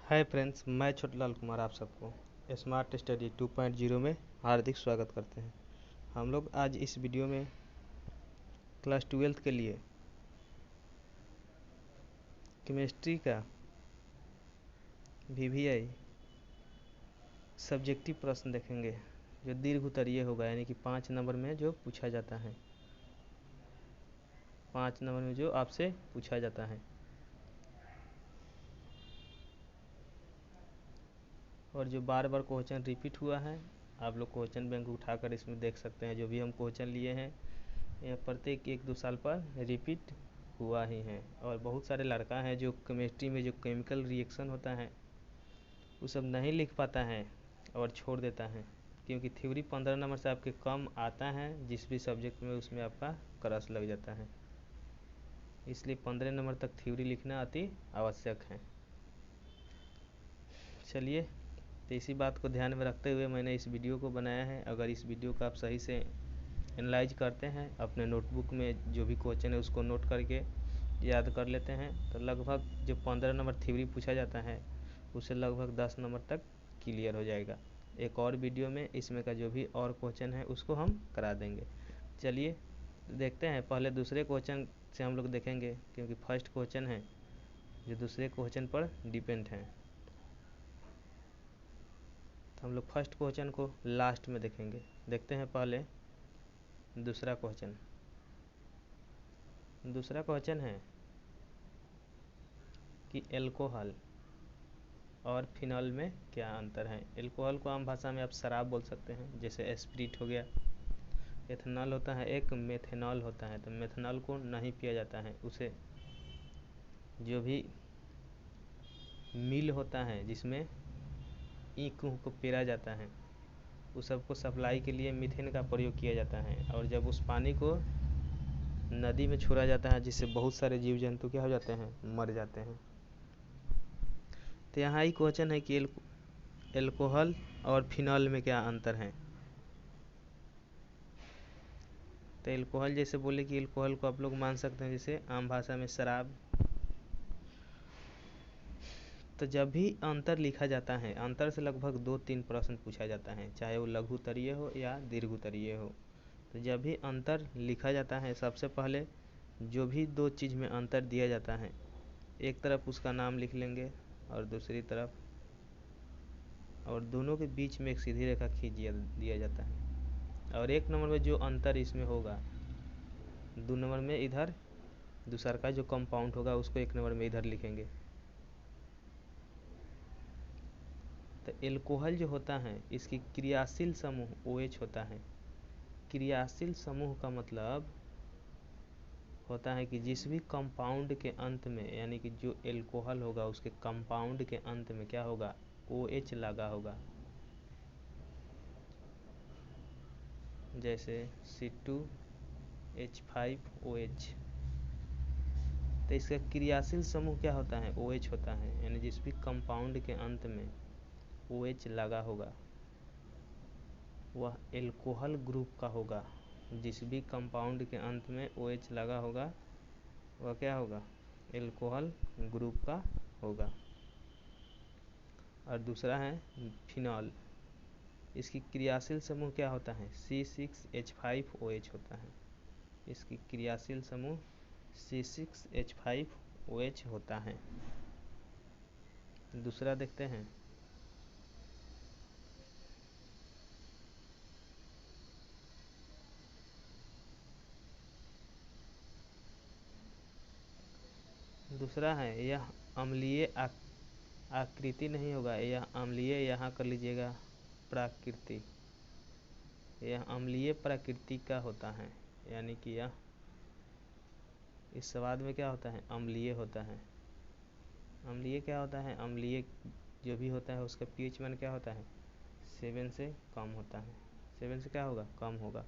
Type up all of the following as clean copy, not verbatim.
Hi friends, मैं छोटलाल कुमार आप सबको स्मार्ट स्टडी 2.0 में हार्दिक स्वागत करते हैं। हम लोग आज इस वीडियो में क्लास 12th के लिए केमिस्ट्री का वीवीआई सब्जेक्टिव प्रश्न देखेंगे जो दीर्घ उत्तरीय होगा, यानी कि 5 नंबर में जो पूछा जाता है, 5 नंबर में जो आपसे पूछा जाता है। और जो बार बार क्वेश्चन रिपीट हुआ है, आप लोग क्वेश्चन बैंक उठाकर इसमें देख सकते हैं। जो भी हम क्वेश्चन लिए हैं यह प्रत्येक 1-2 साल पर रिपीट हुआ ही है। और बहुत सारे लड़का हैं जो केमिस्ट्री में जो केमिकल रिएक्शन होता है वो सब नहीं लिख पाता है और छोड़ देता है, क्योंकि थ्योरी 15 नंबर से आपके कम आता है। जिस भी सब्जेक्ट में उसमें आपका क्रॉस लग जाता है, इसलिए 15 नंबर तक थ्योरी लिखना अति आवश्यक है। चलिए, तो इसी बात को ध्यान में रखते हुए मैंने इस वीडियो को बनाया है। अगर इस वीडियो को आप सही से एनालाइज करते हैं, अपने नोटबुक में जो भी क्वेश्चन है उसको नोट करके याद कर लेते हैं, तो लगभग जो 15 नंबर थ्योरी पूछा जाता है उससे लगभग 10 नंबर तक क्लियर हो जाएगा। एक और वीडियो में इसमें का जो भी और क्वेश्चन है उसको हम करा देंगे। चलिए देखते हैं। पहले दूसरे क्वेश्चन से हम लोग देखेंगे, क्योंकि फर्स्ट क्वेश्चन है जो दूसरे क्वेश्चन पर डिपेंड है। तो हम लोग फर्स्ट क्वेश्चन को लास्ट में देखेंगे। देखते हैं पहले दूसरा क्वेश्चन। दूसरा क्वेश्चन है कि एल्कोहल और फिनॉल में क्या अंतर है। एल्कोहल को आम भाषा में आप शराब बोल सकते हैं, जैसे स्पिरिट हो गया। एथेनॉल होता है, एक मेथेनॉल होता है। तो मेथेनॉल को नहीं पिया जाता है, उसे जो भी मिल होता है जिसमें ईख को पेरा जाता है उस सबको सप्लाई के लिए मीथेन का प्रयोग किया जाता है। और जब उस पानी को नदी में छोड़ा जाता है, जिससे बहुत सारे जीव जंतु क्या हो जाते हैं, मर जाते हैं। तो यहाँ ही क्वेश्चन है कि एल्कोहल और फिनॉल में क्या अंतर है। तो एल्कोहल जैसे बोले कि एल्कोहल को आप लोग मान सकते हैं जैसे आम भाषा में शराब। तो जब भी अंतर लिखा जाता है, अंतर से लगभग 2-3 प्रश्न पूछा जाता है, चाहे वो लघु उत्तरीय हो या दीर्घ उत्तरीय हो। तो जब भी अंतर लिखा जाता है, सबसे पहले जो भी दो चीज़ में अंतर दिया जाता है, एक तरफ उसका नाम लिख लेंगे और दूसरी तरफ, और दोनों के बीच में एक सीधी रेखा खींच दिया जाता है। और 1 नंबर में जो अंतर इसमें होगा, 2 नंबर में इधर दूसरा का जो कंपाउंड होगा उसको 1 नंबर में इधर लिखेंगे। तो एल्कोहल जो होता है इसकी क्रियाशील समूह OH होता है। क्रियाशील समूह का मतलब होता है कि जिस भी कंपाउंड के अंत में, यानी कि जो एल्कोहल होगा उसके कंपाउंड के अंत में क्या होगा, OH लगा होगा। जैसे C2H5OH। तो इसका क्रियाशील समूह क्या होता है, OH होता है। यानी जिस भी कंपाउंड के अंत में OH लगा होगा वह एल्कोहल ग्रुप का होगा। जिस भी कंपाउंड के अंत में OH लगा होगा वह क्या होगा, एल्कोहल ग्रुप का होगा। और दूसरा है फिनॉल। इसकी क्रियाशील समूह क्या होता है, C6H5OH होता है। इसकी क्रियाशील समूह C6H5OH होता है। दूसरा देखते हैं। दूसरा है यह अम्लीय आकृति नहीं होगा, यह अम्लीय, यहाँ कर लीजिएगा प्राकृति। यह अम्लीय प्रकृति का होता है, यानी कि यह इस स्वाद में क्या होता है, अम्लीय होता है। अम्लीय क्या होता है, अम्लीय जो भी होता है उसका pH मान क्या होता है, 7 से कम होता है। 7 से क्या होगा, कम होगा,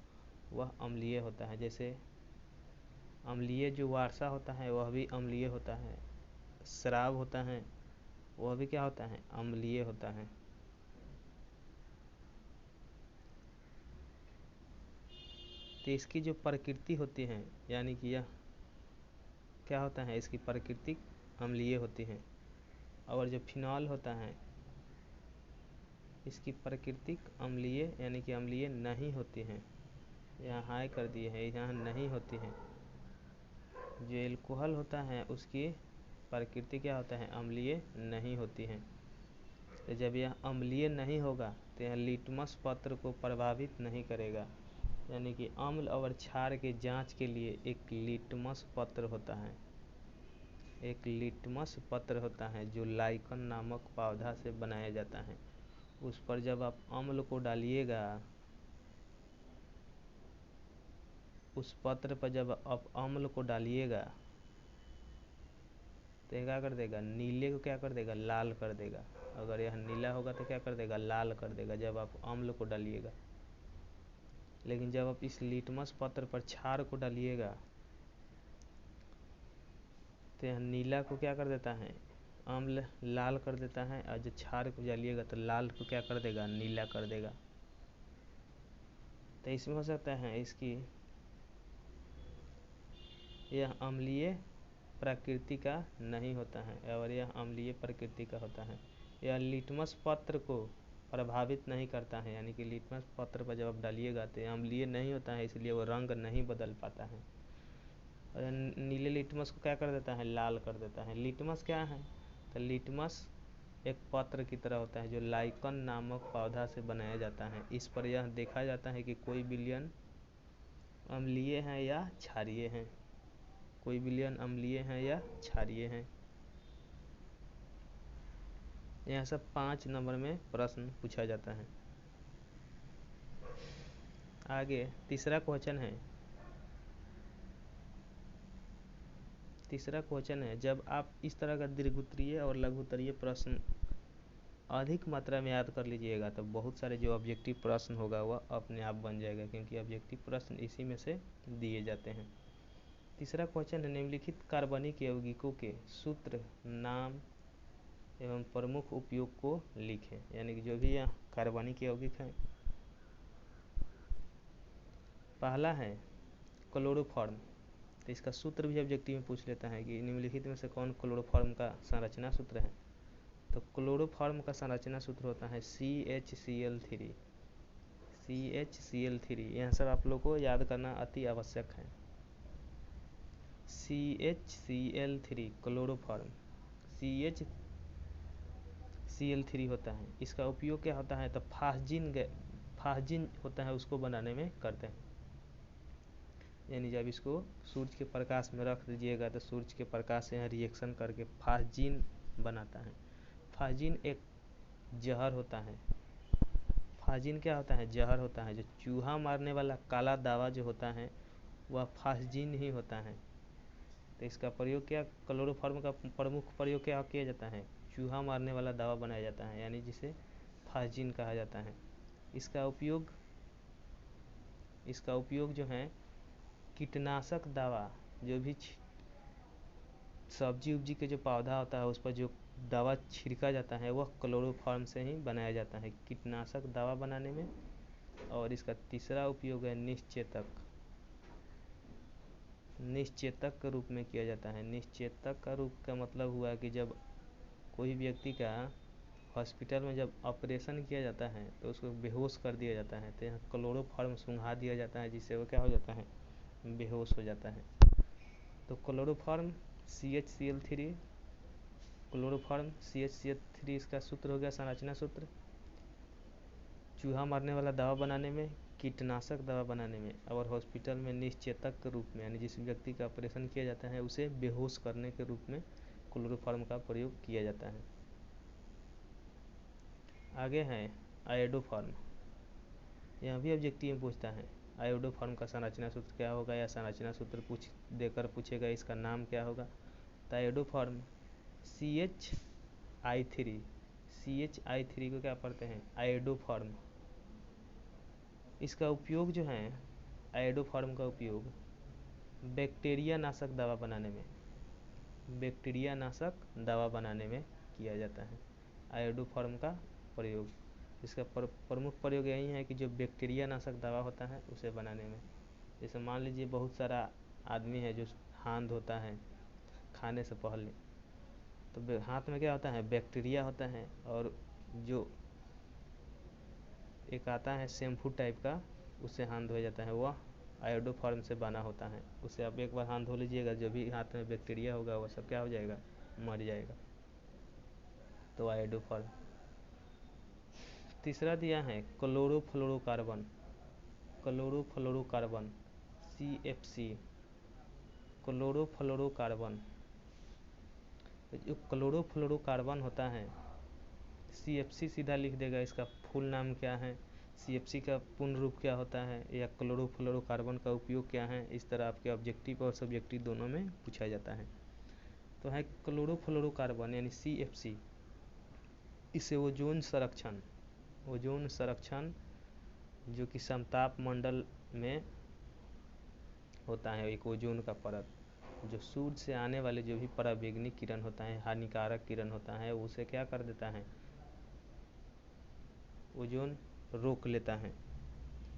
वह अम्लीय होता है। जैसे अम्लीय जो वारसा होता है वह भी अम्लीय होता है। शराब होता है वह भी क्या होता है, अम्लीय होता है। तो इसकी जो प्रकृति होती है, यानी कि यह क्या होता है, इसकी प्रकृति अम्लीय होती है। और जो फिनॉल होता है इसकी प्राकृतिक अम्लीय यानी कि अम्लीय नहीं होती हैं। यहाँ हाई कर दिए हैं, यहाँ नहीं होती हैं। जो एल्कोहल होता है उसकी प्रकृति क्या होता है, अम्लीय नहीं होती हैं। तो जब यह अम्लीय नहीं होगा तो यह लिटमस पत्र को प्रभावित नहीं करेगा, यानी कि अम्ल और क्षार के जांच के लिए एक लिटमस पत्र होता है। एक लिटमस पत्र होता है जो लाइकन नामक पौधा से बनाया जाता है। उस पर जब आप अम्ल को डालिएगा, उस पत्र पर जब आप अम्ल को डालिएगा तो क्या कर देगा, नीले को क्या कर देगा, लाल कर देगा। अगर यह नीला होगा तो क्या कर देगा, लाल कर देगा जब आप अम्ल को डालिएगा। लेकिन जब आप इस लिटमस पत्र पर क्षार को डालिएगा तो यह नीला को क्या कर देता है, अम्ल लाल कर देता है, और जब क्षार को डालिएगा तो लाल को क्या कर देगा, नीला कर देगा। तो इसमें हो सकता है इसकी यह अम्लीय प्रकृति का नहीं होता है और यह अम्लीय प्रकृति का होता है। यह लिटमस पत्र को प्रभावित नहीं करता है, यानी कि लिटमस पत्र पर जब आप डालिएगा तो यह अम्लीय नहीं होता है, इसलिए वो रंग नहीं बदल पाता है। और नीले लिटमस को क्या कर देता है, लाल कर देता है। लिटमस क्या है, तो लिटमस एक पत्र की तरह होता है जो लाइकन नामक पौधा से बनाया जाता है। इस पर यह देखा जाता है कि कोई विलयन अम्लीय हैं या क्षारीय हैं, कोई विलयन अम्लीय हैं या क्षारीय हैं। यह सब 5 नंबर में प्रश्न पूछा जाता है। आगे तीसरा क्वेश्चन है, जब आप इस तरह का दीर्घोत्तरीय और लघुत्तरीय प्रश्न अधिक मात्रा में याद कर लीजिएगा तो बहुत सारे जो ऑब्जेक्टिव प्रश्न होगा वह अपने आप बन जाएगा, क्योंकि ऑब्जेक्टिव प्रश्न इसी में से दिए जाते हैं। तीसरा क्वेश्चन है, निम्नलिखित कार्बनिक यौगिकों के सूत्र, नाम एवं प्रमुख उपयोग को लिखें। यानी कि जो भी यहाँ कार्बनिक यौगिक हैं, पहला है क्लोरोफॉर्म। तो इसका सूत्र भी ऑब्जेक्टिव में पूछ लेता है कि निम्नलिखित में से कौन क्लोरोफॉर्म का संरचना सूत्र है। तो क्लोरोफॉर्म का संरचना सूत्र होता है CHCl3। CHCl3 यह सब आप लोग को याद करना अति आवश्यक है। CHCl3 क्लोरोफॉर्म CHCl3 होता है। इसका उपयोग क्या होता है, तो फास्जिन होता है उसको बनाने में करते हैं। यानी जब इसको सूरज के प्रकाश में रख दीजिएगा तो सूरज के प्रकाश से यहाँ रिएक्शन करके फास्जिन बनाता है। फास्जिन एक जहर होता है। फास्जिन क्या होता है, जहर होता है। जो चूहा मारने वाला काला दवा जो होता है वह फास्जिन ही होता है। तो इसका प्रयोग क्या, क्लोरोफॉर्म का प्रमुख प्रयोग क्या किया जाता है, चूहा मारने वाला दवा बनाया जाता है, यानी जिसे फास्जिन कहा जाता है। इसका उपयोग जो है कीटनाशक दवा, जो भी सब्जी उब्जी के जो पौधा होता है उस पर जो दवा छिड़का जाता है वह क्लोरोफॉर्म से ही बनाया जाता है, कीटनाशक दवा बनाने में। और इसका तीसरा उपयोग है निश्चेतक के रूप में किया जाता है। निश्चेतक का रूप का मतलब हुआ कि जब कोई व्यक्ति का हॉस्पिटल में जब ऑपरेशन किया जाता है तो उसको बेहोश कर दिया जाता है, तो यहाँ क्लोरोफॉर्म सूंघा दिया जाता है जिससे वो क्या हो जाता है, बेहोश हो जाता है। तो क्लोरोफॉर्म CHCl3 इसका सूत्र हो गया, संरचना सूत्र। चूहा मारने वाला दवा बनाने में, कीटनाशक दवा बनाने में, और हॉस्पिटल में निश्चेतक के रूप में, यानी जिस व्यक्ति का ऑपरेशन किया जाता है उसे बेहोश करने के रूप में क्लोरोफॉर्म का प्रयोग किया जाता है। आगे है आयोडोफॉर्म। यह भी ऑब्जेक्टिव में पूछता है, आयोडोफॉर्म का संरचना सूत्र क्या होगा, या संरचना सूत्र देकर पूछेगा इसका नाम क्या होगा। तो आयोडोफॉर्म CHI3 को क्या पढ़ते हैं, आयोडोफॉर्म। इसका उपयोग जो है, आयोडोफॉर्म का उपयोग बैक्टीरिया नाशक दवा बनाने में किया जाता है। आयोडोफॉर्म का प्रयोग, इसका प्रमुख प्रयोग यही है कि जो बैक्टीरिया नाशक दवा होता है उसे बनाने में। जैसे मान लीजिए बहुत सारा आदमी है जो हाथ धोता है खाने से पहले, तो हाथ में क्या होता है, बैक्टीरिया होता है, और जो एक आता है शैम्पू टाइप का, उससे हाथ धोया जाता है, वह आयोडोफॉर्म से बना होता है। उससे आप एक बार हाथ धो लीजिएगा, जो भी हाथ में बैक्टीरिया होगा वो सब क्या हो जाएगा, मर जाएगा। तो आयोडोफॉर्म। तीसरा दिया है क्लोरोफ्लोरोकार्बन, क्लोरोफ्लोरोकार्बन CFC, क्लोरोफ्लोरोकार्बन। जो क्लोरोफ्लोरोकार्बन होता है, CFC सीधा लिख देगा, इसका फुल नाम क्या है, CFC का पूर्ण रूप क्या होता है, या क्लोरोफ्लोरोकार्बन का उपयोग क्या है। इस तरह आपके ऑब्जेक्टिव और सब्जेक्टिव दोनों में पूछा जाता है। तो है क्लोरोफ्लोरोकार्बन यानी CFC। इसे ओजोन संरक्षण, ओजोन संरक्षण जो कि समताप मंडल में होता है, एक ओजोन का परत, जो सूर्य से आने वाले जो भी पराबैंगनी किरण होता है, हानिकारक किरण होता है, उसे क्या कर देता है, ओजोन रोक लेता है।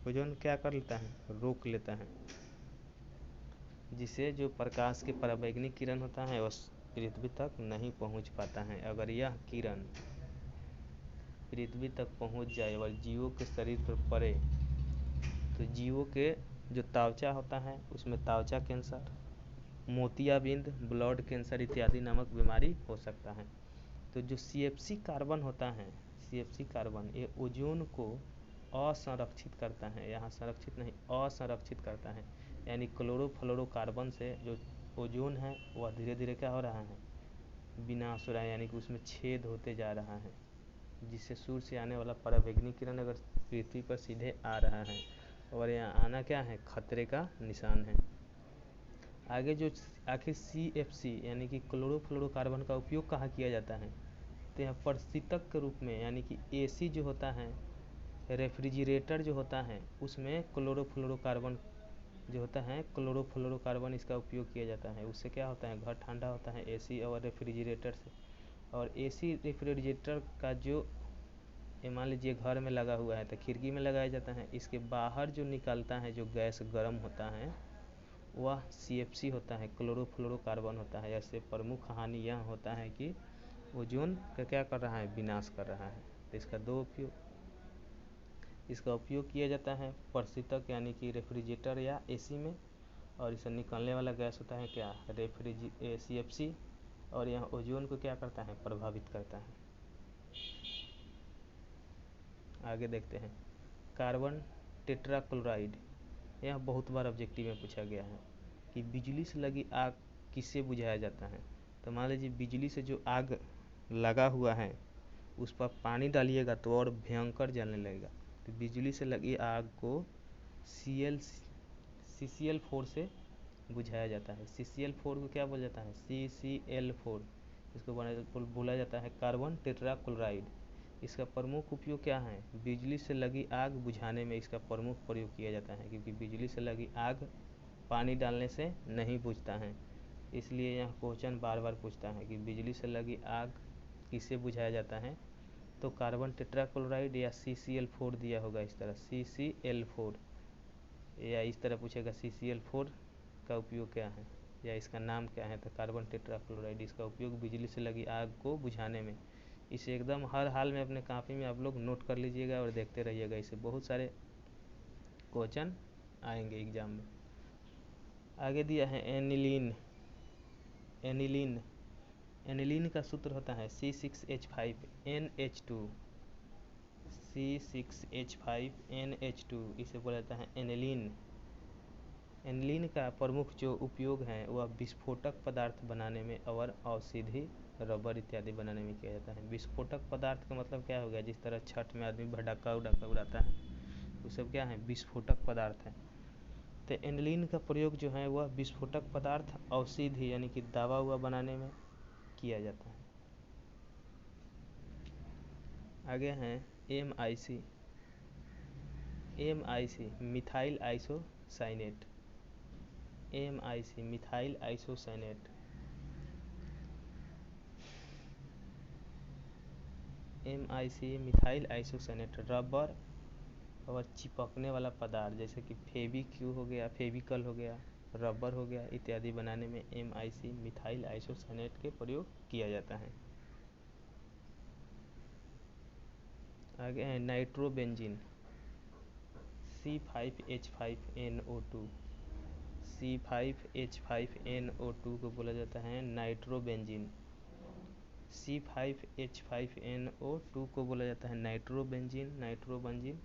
ओजोन क्या कर लेता है, रोक लेता है, जिससे जो प्रकाश के पराबैंगनी किरण होता है वह पृथ्वी तक नहीं पहुंच पाता है। अगर यह किरण पृथ्वी तक पहुंच जाए और जीवों के शरीर पर पड़े तो जीवों के जो त्वचा होता है उसमें त्वचा कैंसर, मोतियाबिंद, ब्लड कैंसर इत्यादि नामक बीमारी हो सकता है। तो जो CFC कार्बन होता है, CFC कार्बन, ये ओजोन को असंरक्षित करता है, यहाँ संरक्षित नहीं, असंरक्षित करता है। यानी क्लोरोफ्लोरोकार्बन से जो ओजोन है वह धीरे धीरे क्या हो रहा है, विनाश हो रहा है, यानी कि उसमें छेद होते जा रहा है, जिससे सूर्य से आने वाला पराबैंगनी किरण अगर पृथ्वी पर सीधे आ रहा है और यहाँ आना क्या है, खतरे का निशान है। आगे जो आखिर CFC यानी कि क्लोरोफ्लोरोकार्बन का उपयोग कहाँ किया जाता है, तो यहाँ प्रशीतक के रूप में, यानी कि AC जो होता है, रेफ्रिजरेटर जो होता है, उसमें क्लोरोफ्लोरोकार्बन जो होता है, क्लोरोफ्लोरोकार्बन इसका उपयोग किया जाता है। उससे क्या होता है, घर ठंडा होता है AC और रेफ्रिजरेटर से। और AC रेफ्रिजरेटर का जो मान लीजिए घर में लगा हुआ है तो खिड़की में लगाया जाता है, इसके बाहर जो निकलता है, जो गैस गर्म होता है, वह CFC होता है, क्लोरोफ्लोरोकार्बन होता है। ऐसे प्रमुख हानि यह होता है कि ओजोन का क्या कर रहा है, विनाश कर रहा है। तो इसका दो उपयोग, इसका उपयोग किया जाता है प्रशीतक यानी कि रेफ्रिजरेटर या AC में, और इससे निकलने वाला गैस होता है क्या, CFC, और यह ओजोन को क्या करता है, प्रभावित करता है। आगे देखते हैं कार्बन टेट्राक्लोराइड। यह बहुत बार ऑब्जेक्टिव में पूछा गया है कि बिजली से लगी आग किससे बुझाया जाता है। तो मान लीजिए बिजली से जो आग लगा हुआ है उस पर पानी डालिएगा तो और भयंकर जलने लगेगा। तो बिजली से लगी आग को CCl4 से बुझाया जाता है। CCl4 को क्या बोला जाता है, CCl4। इसको बोला जाता है कार्बन टेट्राक्लोराइड। इसका प्रमुख उपयोग क्या है, बिजली से लगी आग बुझाने में इसका प्रमुख प्रयोग किया जाता है, क्योंकि बिजली से लगी आग पानी डालने से नहीं बुझता है। इसलिए यह क्वेश्चन बार बार पूछता है कि बिजली से लगी आग किससे बुझाया जाता है, तो कार्बन टेट्राक्लोराइड या CCl4 दिया होगा इस तरह, CCl4, या इस तरह पूछेगा CCl4 का उपयोग क्या है या इसका नाम क्या है, तो कार्बन टेट्राक्लोराइड। इसका उपयोग बिजली से लगी आग को बुझाने में। इसे एकदम हर हाल में अपने कापी में आप लोग नोट कर लीजिएगा और देखते रहिएगा, इसे बहुत सारे क्वेश्चन आएंगे एग्जाम में। आगे दिया है एनिलीन। एनिलीन, एनिलीन का सूत्र होता है C6H5NH2, C6H5NH2, इसे बोला जाता है एनिलीन। एनिलीन का प्रमुख जो उपयोग है वह विस्फोटक पदार्थ बनाने में और औषधि, रबर इत्यादि बनाने में किया जाता है। विस्फोटक पदार्थ का मतलब क्या हो गया, जिस तरह छठ में आदमी भड़ाका उड़ाका उड़ाता है, वो सब क्या है, विस्फोटक पदार्थ है। तो एनिलीन का प्रयोग जो है वह विस्फोटक पदार्थ, औषधि यानी कि दवा हुआ बनाने में किया जाता है। आगे हैं MIC। MIC methyl isocyanate, MIC methyl isocyanate. MIC methyl isocyanate rubber और चिपकने वाला पदार्थ, जैसे कि फेविक्यू हो गया, फेविकल हो गया, रबर हो गया इत्यादि बनाने में MIC मिथाइल आइसोसाइनेट के प्रयोग किया जाता है। आगे है नाइट्रोबेंजीन C5H5NO2। C5H5NO2 को बोला जाता है नाइट्रोबेंजीन। C5H5NO2 को बोला जाता है नाइट्रोबेंजीन।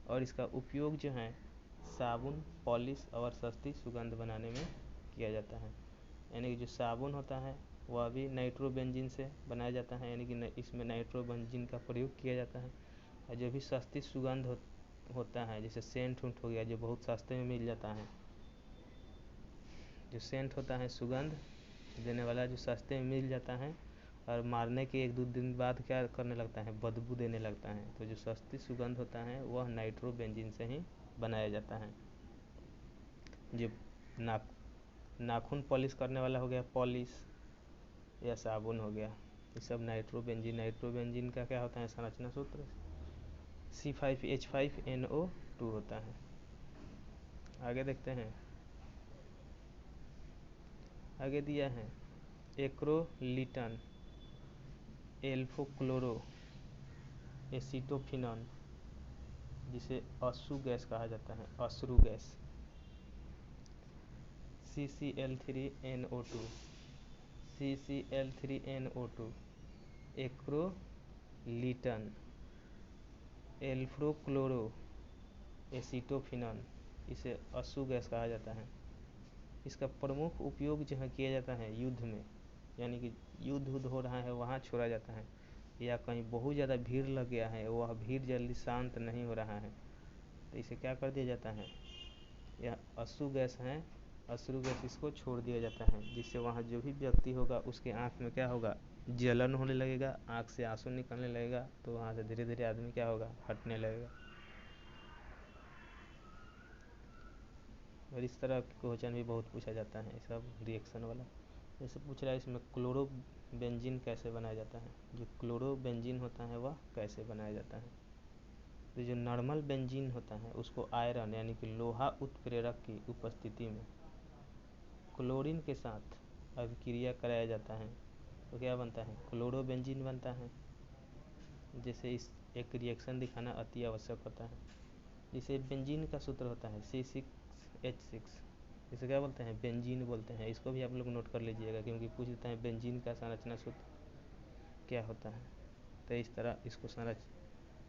और इसका उपयोग जो है साबुन, पॉलिश और सस्ती सुगंध बनाने में किया जाता है। यानी कि जो साबुन होता है वह भी नाइट्रोबेंजीन से बनाया जाता है, यानी कि इसमें नाइट्रोबेंजीन का प्रयोग किया जाता है। और जो भी सस्ती सुगंध होता है, जैसे सेंट उंट हो गया जो बहुत सस्ते में मिल जाता है, जो सेंट होता है सुगंध देने वाला जो सस्ते में मिल जाता है और मारने के 1-2 दिन बाद क्या करने लगता है, बदबू देने लगता है। तो जो सस्ती सुगंध होता है वह नाइट्रोबेंजीन से ही बनाया जाता है। जो नाखून पॉलिश करने वाला हो गया पॉलिश या साबुन हो गया, ये सब नाइट्रोबेंजीन का क्या होता है संरचना सूत्र C5H5NO2 होता है। आगे देखते हैं, आगे दिया है एक्रोलिटन, एल्फोक्लोरो एसीटोफिनॉन, जिसे अश्रु गैस कहा जाता है, अश्रु गैस CCl3NO2 एक्रोलिटन, एल्फ्रोक्लोरो एसीटोफिनॉन, इसे अश्रु गैस कहा जाता है। इसका प्रमुख उपयोग जो है किया जाता है युद्ध में, यानी कि युद्ध हो रहा है वहाँ छोड़ा जाता है, या कहीं बहुत ज़्यादा भीड़ लग गया है, वह भीड़ जल्दी शांत नहीं हो रहा है, तो इसे क्या कर दिया जाता है, यह अश्रु गैस है, अश्रु गैस इसको छोड़ दिया जाता है, जिससे वहाँ जो भी व्यक्ति होगा उसके आँख में क्या होगा, जलन होने लगेगा, आँख से आंसू निकलने लगेगा, तो वहाँ से धीरे धीरे आदमी क्या होगा, हटने लगेगा। और इस तरह के क्वेश्चन भी बहुत पूछा जाता है, सब रिएक्शन वाला। जैसे पूछ रहा है इसमें क्लोरोबेंजीन कैसे बनाया जाता है, जो क्लोरोबेंजीन होता है वह कैसे बनाया जाता है। तो जो नॉर्मल बेंजीन होता है उसको आयरन यानी कि लोहा उत्प्रेरक की उपस्थिति में क्लोरीन के साथ अभिक्रिया कराया जाता है, तो क्या बनता है, क्लोरोबेंजीन बनता है। जैसे इस एक रिएक्शन दिखाना अति आवश्यक होता है। जिसे बेंजीन का सूत्र होता है C6H6, इसे क्या बोलते हैं, बेंजीन बोलते हैं। इसको भी आप लोग नोट कर लीजिएगा, क्योंकि पूछ देते हैं बेंजीन का संरचना सूत्र क्या होता है। तो इस तरह इसको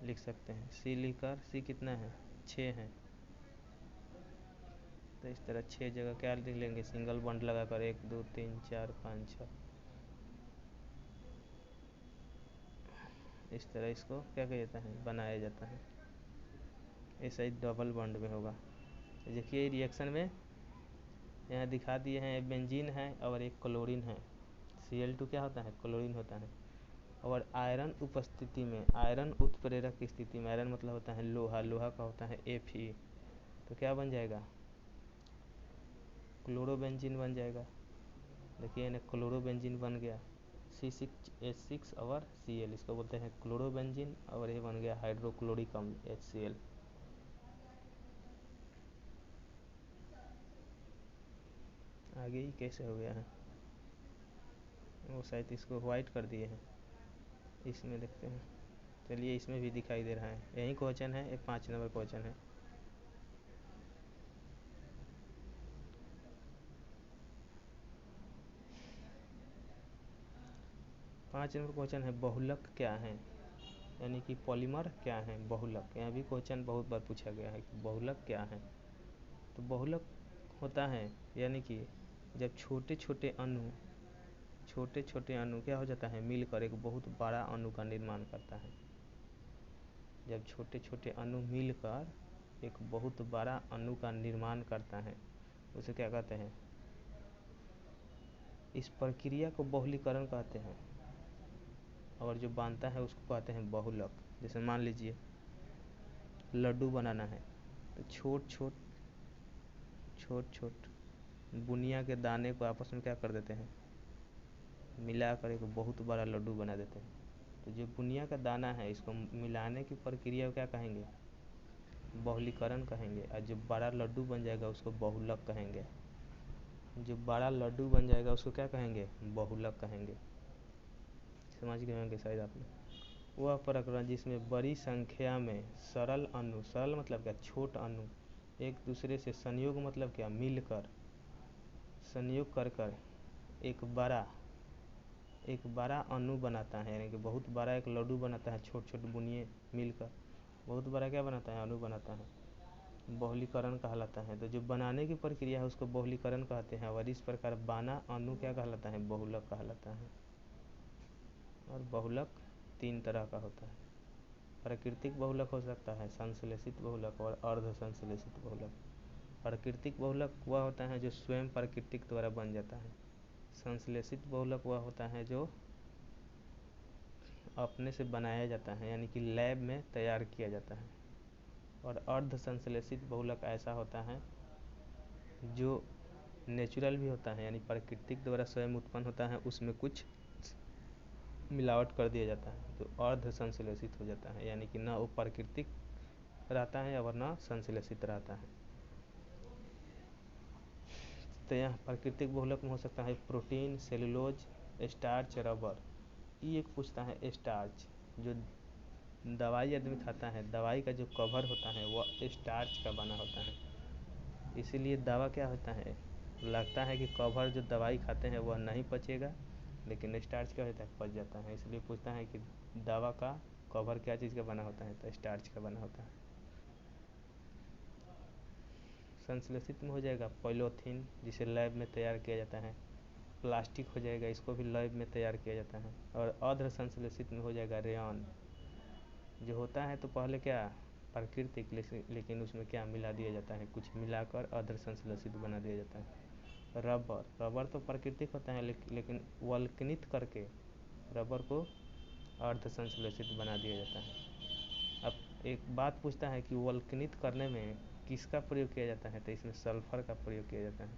लिख सकते हैं। C लिखकर, C कितना है, 6 है, तो इस तरह 6 जगह क्या लिख लेंगे, सिंगल बॉन्ड लगाकर 1 2 3 4 5 6, इस तरह इसको क्या किया जाता है, बनाया जाता है। ऐसा ही डबल बॉन्ड में होगा। देखिए रिएक्शन में यहाँ दिखा दिए हैं, बेंजीन है और एक क्लोरीन है, Cl2 क्या होता है, क्लोरीन होता है। और आयरन उपस्थिति में, आयरन उत्प्रेरक की स्थिति में, आयरन मतलब होता है लोहा, लोहा का होता है Fe, तो क्या बन जाएगा, क्लोरोबेंजीन बन जाएगा। देखिए ना क्लोरोबेंजीन बन गया, C6H6 और Cl, इसको बोलते हैं क्लोरोबेंजीन, और ये बन गया हाइड्रोक्लोरिक अम्ल HCl। आगे ही कैसे हो गया है, वो शायद इसको वाइट कर दिए हैं, इसमें देखते हैं। चलिए इसमें भी दिखाई दे रहा है, यही क्वेश्चन है, 5 नंबर क्वेश्चन है। पाँच नंबर क्वेश्चन है, बहुलक क्या है, यानी कि पॉलीमर क्या है, बहुलक। यहाँ भी क्वेश्चन बहुत बार पूछा गया है कि बहुलक क्या है। तो बहुलक होता है, यानी कि जब छोटे छोटे अणु क्या हो जाता है, मिलकर एक बहुत बड़ा अणु का निर्माण करता है। जब छोटे छोटे अणु मिलकर एक बहुत बड़ा अणु का निर्माण करता है, उसे क्या कहते हैं, इस प्रक्रिया को बहुलीकरण कहते हैं। और जो बांधता है उसको कहते हैं बहुलक। जैसे मान लीजिए लड्डू बनाना है, तो छोट छोट बुनिया के दाने को आपस में क्या कर देते हैं, मिलाकर एक बहुत बड़ा लड्डू बना देते हैं। तो जो बुनिया का दाना है इसको मिलाने की प्रक्रिया को क्या कहेंगे, बहुलीकरण कहेंगे। और जो बड़ा लड्डू बन जाएगा उसको बहुलक कहेंगे। जो बड़ा लड्डू बन जाएगा उसको क्या कहेंगे, बहुलक कहेंगे। समझ गए होंगे शायद आपने। वह प्रकरण जिसमें बड़ी संख्या में सरल अणु, सरल मतलब क्या, छोट अणु, एक दूसरे से संयोग मतलब क्या, मिलकर, संयोग कर कर एक बड़ा अणु बनाता है, यानी कि बहुत बड़ा एक लड्डू बनाता है, छोट छोट बुनिए मिलकर बहुत बड़ा क्या बनाता है, अणु बनाता है, बहुलीकरण कहलाता है। तो जो बनाने की प्रक्रिया है उसको बहुलीकरण कहते हैं, और इस प्रकार बना अणु क्या कहलाता है, बहुलक कहलाता है। और बहुलक 3 तरह का होता है। प्राकृतिक बहुलक हो सकता है, संश्लेषित बहुलक और अर्ध संश्लेषित बहुलक। प्राकृतिक बहुलक वह होता है जो स्वयं प्राकृतिक द्वारा बन जाता है। संश्लेषित बहुलक वह होता है जो अपने से बनाया जाता है, यानी कि लैब में तैयार किया जाता है। और अर्ध संश्लेषित बहुलक ऐसा होता है जो नेचुरल भी होता है, यानी प्राकृतिक द्वारा स्वयं उत्पन्न होता है, उसमें कुछ मिलावट कर दिया जाता है तो अर्ध संश्लेषित हो जाता है, यानी कि ना वो प्राकृतिक रहता है और ना संश्लेषित रहता है। तो यह प्राकृतिक बहुलक में हो सकता है प्रोटीन, सेलुलोज, स्टार्च, रबर। ये एक पूछता है स्टार्च, जो दवाई आदमी खाता है, दवाई का जो कवर होता है वह स्टार्च का बना होता है, इसीलिए दवा क्या होता है, लगता है कि कवर जो दवाई खाते हैं वह नहीं पचेगा, लेकिन स्टार्च क्या होता है, पच जाता है। इसलिए पूछता है कि दवा का कवर क्या चीज़ का बना होता है, तो स्टार्च का बना होता है। संश्लेषित में हो जाएगा पॉलीथीन, जिसे लैब में तैयार किया जाता है। प्लास्टिक हो जाएगा, इसको भी लैब में तैयार किया जाता है। और अर्ध संश्लेषित में हो जाएगा रेयन, जो होता है तो पहले क्या प्राकृतिक, लेकिन उसमें क्या मिला दिया जाता है, कुछ मिलाकर अर्ध संश्लेषित बना दिया जाता है। रबर तो प्राकृतिक होता है, लेकिन वल्कनित करके रबर को अर्ध संश्लेषित बना दिया जाता है। अब एक बात पूछता है कि वल्कनित करने में किसका प्रयोग किया जाता है, तो इसमें सल्फर का प्रयोग किया जाता है।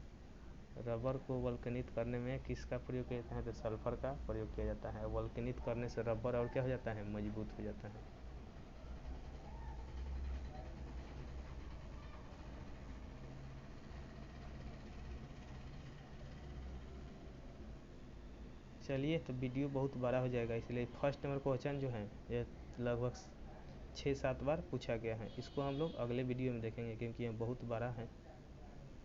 रबर को वल्कनित करने में किसका प्रयोग किया जाता है, तो सल्फर का प्रयोग किया जाता है। वल्कनित करने से रबर और क्या हो जाता है, मजबूत हो जाता है। चलिए, तो वीडियो बहुत बड़ा हो जाएगा, इसलिए फर्स्ट नंबर क्वेश्चन जो है ये लगभग 6-7 बार पूछा गया है। इसको हम लोग अगले वीडियो में देखेंगे, क्योंकि यह बहुत बड़ा है।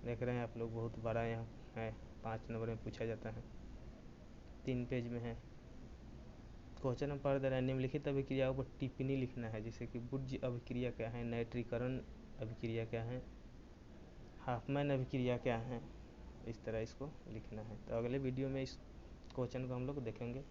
देख रहे हैं आप लोग, बहुत बड़ा यहाँ है, 5 नंबर में पूछा जाता है, 3 पेज में है। क्वेश्चन हम पढ़ दे रहे हैं। निम्नलिखित अभिक्रियाओं पर टिप्पणी लिखना है, जैसे कि बुर्ज अभिक्रिया क्या है, नाइट्रीकरण अभिक्रिया क्या है, हाफमैन अभिक्रिया क्या है, इस तरह इसको लिखना है। तो अगले वीडियो में इस क्वेश्चन को हम लोग देखेंगे।